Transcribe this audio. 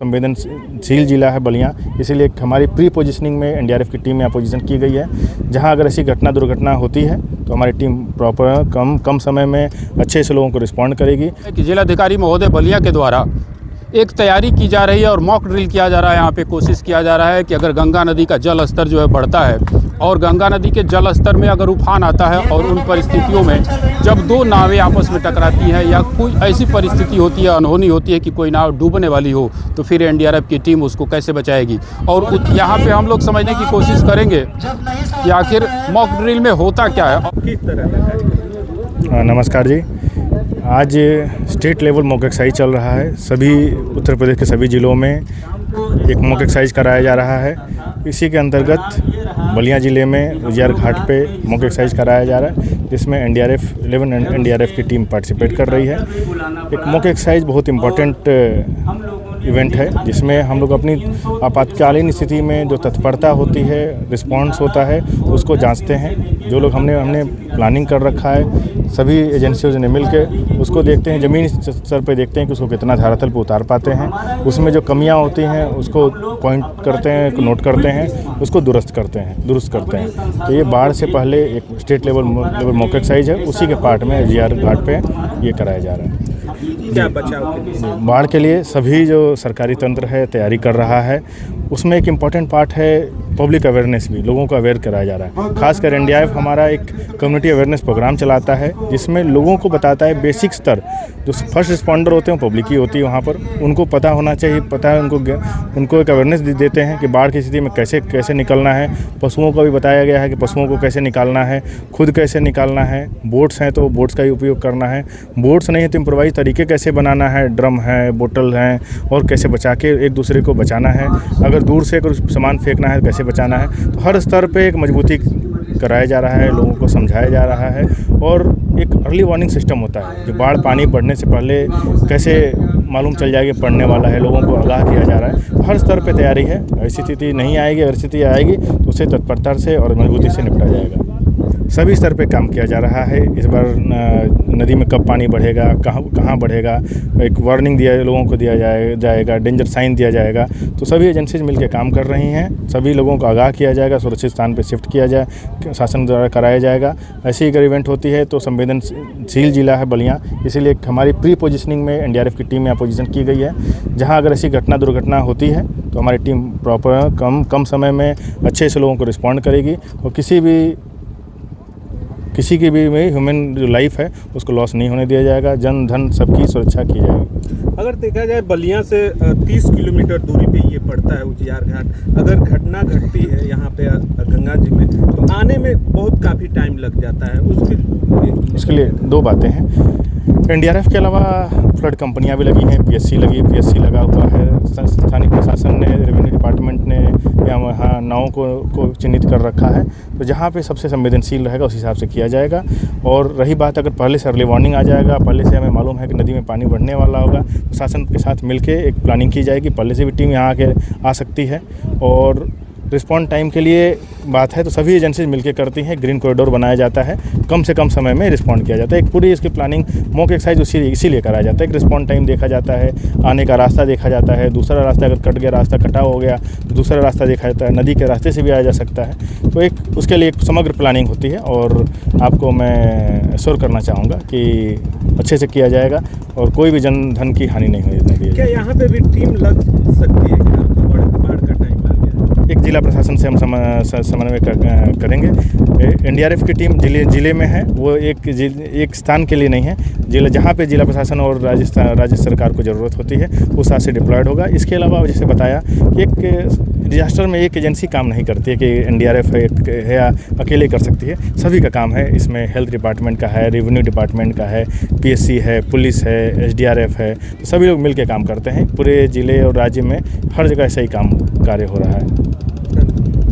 संवेदनशील जिला है बलिया, इसीलिए हमारी प्री पोजीशनिंग में एनडीआरएफ की टीम यहाँ पोजीशन की गई है। जहाँ अगर ऐसी दुर्घटना होती है तो हमारी टीम प्रॉपर कम समय में अच्छे से लोगों को रिस्पॉन्ड करेगी। जिलाधिकारी महोदय बलिया के द्वारा एक तैयारी की जा रही है और मॉक ड्रिल किया जा रहा है। यहाँ पे कोशिश किया जा रहा है कि अगर गंगा नदी का जल स्तर जो है बढ़ता है और गंगा नदी के जल स्तर में अगर उफान आता है और उन परिस्थितियों में जब दो नावें आपस में टकराती हैं या कोई ऐसी परिस्थिति होती है, अनहोनी होती है कि कोई नाव डूबने वाली हो, तो फिर एनडीआरएफ की टीम उसको कैसे बचाएगी। और यहाँ पे हम लोग समझने की कोशिश करेंगे कि आखिर मॉक ड्रिल में होता क्या है। किस तरह का कार्यक्रम? नमस्कार जी, आज स्टेट लेवल मॉक एक्सरसाइज चल रहा है। सभी उत्तर प्रदेश के सभी ज़िलों में एक मॉक एक्सरसाइज कराया जा रहा है। इसी के अंतर्गत बलिया ज़िले में उजियार घाट पे मॉक एक्सरसाइज कराया जा रहा है, जिसमें एनडीआरएफ 11 एनडीआरएफ की टीम पार्टिसिपेट कर रही है। एक मॉक एक्सरसाइज बहुत इम्पोर्टेंट इवेंट है, जिसमें हम लोग अपनी आपातकालीन स्थिति में जो तत्परता होती है, रिस्पॉन्स होता है, उसको जांचते हैं। जो लोग हमने प्लानिंग कर रखा है, सभी एजेंसियों ने मिलकर उसको देखते हैं, ज़मीनी स्तर पे देखते हैं कि उसको कितना धरातल पे उतार पाते हैं। उसमें जो कमियां होती हैं उसको पॉइंट करते हैं, नोट करते हैं, उसको दुरुस्त करते हैं। तो ये बाढ़ से पहले एक स्टेट लेवल मॉक एक्सरसाइज है, उसी के पार्ट में उजियार घाट पे ये कराया जा रहा है। क्या बचाव के लिए? बाढ़ के लिए सभी जो सरकारी तंत्र है तैयारी कर रहा है। उसमें एक इम्पॉर्टेंट पार्ट है पब्लिक अवेयरनेस भी, लोगों को अवेयर कराया जा रहा है। खासकर एनडीआरएफ हमारा एक कम्युनिटी अवेयरनेस प्रोग्राम चलाता है, जिसमें लोगों को बताता है बेसिक स्तर, जो फर्स्ट रिस्पॉन्डर होते हैं पब्लिक ही होती है, वहाँ पर उनको पता होना चाहिए, पता है उनको एक अवेयरनेस देते हैं कि बाढ़ की स्थिति में कैसे निकलना है। पशुओं को भी बताया गया है कि पशुओं को कैसे निकालना है, खुद कैसे निकालना है। बोट्स हैं तो बोट्स का ही उपयोग करना है, बोट्स नहीं है तो इम्प्रोवाइज तरीके कैसे बनाना है, ड्रम है, बोतल हैं, और कैसे बचा के एक दूसरे को बचाना है। अगर दूर से कुछ सामान फेंकना है कैसे बचाना है। तो हर स्तर पे एक मजबूती कराया जा रहा है, लोगों को समझाया जा रहा है। और एक अर्ली वार्निंग सिस्टम होता है, जो बाढ़ पानी बढ़ने से पहले कैसे मालूम चल जाएगा पड़ने वाला है, लोगों को आगाह किया जा रहा है। तो हर स्तर पे तैयारी है। ऐसी स्थिति नहीं आएगी, अगर स्थिति आएगी तो उसे तत्परता से और मजबूती से निपटा जाएगा। सभी स्तर पे काम किया जा रहा है। इस बार नदी में कब पानी बढ़ेगा, कहाँ बढ़ेगा, एक वार्निंग लोगों को दिया जाएगा, डेंजर साइन दिया जाएगा। तो सभी एजेंसीज मिलकर काम कर रही हैं। सभी लोगों को आगाह किया जाएगा, सुरक्षित स्थान पे शिफ्ट किया जाए, शासन द्वारा कराया जाएगा। ऐसी अगर इवेंट होती है तो संवेदनशील जिला है बलिया, इसीलिए हमारी प्री पोजीशनिंग में एनडीआरएफ की टीम यहाँ पोजीशन की गई है। जहाँ अगर ऐसी दुर्घटना होती है तो हमारी टीम प्रॉपर कम समय में अच्छे से लोगों को रिस्पॉन्ड करेगी और किसी की भी ह्यूमन जो लाइफ है उसको लॉस नहीं होने दिया जाएगा। जन धन सबकी सुरक्षा की जाएगी। अगर देखा जाए बलिया से 30 किलोमीटर दूरी पे ये पड़ता है उजियार घाट। अगर घटना घटती है यहाँ पे गंगा जी में तो आने में काफ़ी टाइम लग जाता है। उसके लिए दो बातें हैं। एनडीआरएफ के अलावा फ्लड कंपनियां भी लगी हैं, पीएससी लगा हुआ है। स्थानीय प्रशासन ने, रेवेन्यू डिपार्टमेंट ने यहाँ नावों को चिन्हित कर रखा है। तो जहाँ पे सबसे संवेदनशील रहेगा उस हिसाब से किया जाएगा। और रही बात, अगर पहले से अर्ली वार्निंग आ जाएगा, पहले से हमें मालूम है कि नदी में पानी बढ़ने वाला होगा, प्रशासन के साथ मिलके एक प्लानिंग की जाएगी। पहले से भी टीम यहाँ आके आ सकती है। और रिस्पॉन्ड टाइम के लिए बात है तो सभी एजेंसीज मिलकर करती हैं। ग्रीन कॉरिडोर बनाया जाता है, कम से कम समय में रिस्पॉन्ड किया जाता है। एक पूरी इसकी प्लानिंग मॉक एक्सरसाइज इसीलिए कराया जाता है कि रिस्पॉन्ड टाइम देखा जाता है, आने का रास्ता देखा जाता है। दूसरा रास्ता अगर कट गया, रास्ता कटा हो गया तो दूसरा रास्ता देखा जाता है। नदी के रास्ते से भी आया जा सकता है। तो एक उसके लिए एक समग्र प्लानिंग होती है और आपको मैं एश्योर करना चाहूँगा कि अच्छे से किया जाएगा और कोई भी जन धन की हानि नहीं होगी। क्या यहाँ पे भी टीम लग सकती है? बाढ़ का टाइम आ गया, एक जिला प्रशासन से हम समन्वय करेंगे। एनडीआरएफ की टीम जिले में है, वो एक स्थान के लिए नहीं है। जिला जहाँ पे जिला प्रशासन और राज्य सरकार को ज़रूरत होती है उस हिसाब से डिप्लॉयड होगा। इसके अलावा जैसे बताया कि एक डिजास्टर में एक एजेंसी काम नहीं करती है कि एनडीआरएफ है या अकेले कर सकती है। सभी का काम है। इसमें हेल्थ डिपार्टमेंट का है, रेवेन्यू डिपार्टमेंट का है, पीएससी है, पुलिस है, एसडीआरएफ है। तो सभी लोग मिलकर काम करते हैं। पूरे ज़िले और राज्य में हर जगह ऐसा ही कार्य हो रहा है।